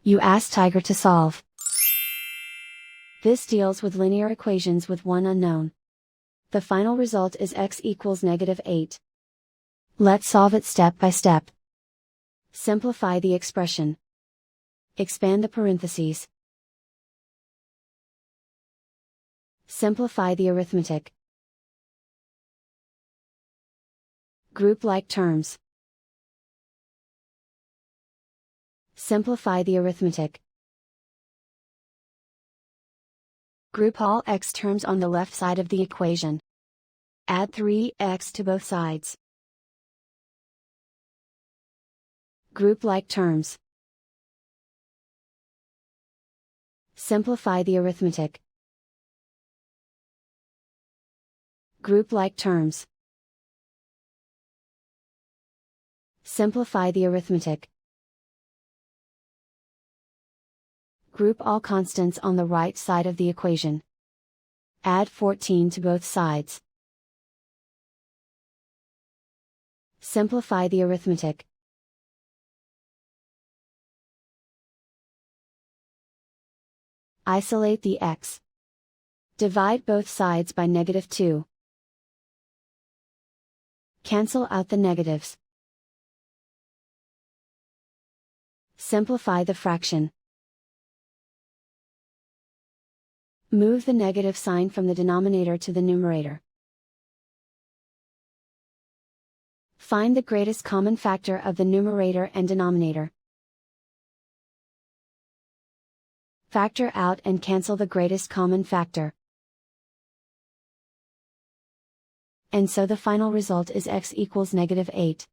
You ask Tiger to solve. This deals with linear equations with one unknown. The final result is x equals -8. Let's solve it step by step. Simplify the expression. Expand the parentheses. Simplify the arithmetic. Group like terms. Simplify the arithmetic. Group all x terms on the left side of the equation. Add 3x to both sides. Group like terms. Simplify the arithmetic. Group like terms. Simplify the arithmetic. Group all constants on the right side of the equation. Add 14 to both sides. Simplify the arithmetic. Isolate the x. Divide both sides by -2. Cancel out the negatives. Simplify the fraction. Move the negative sign from the denominator to the numerator. Find the greatest common factor of the numerator and denominator. Factor out and cancel the greatest common factor. And so the final result is x equals -8.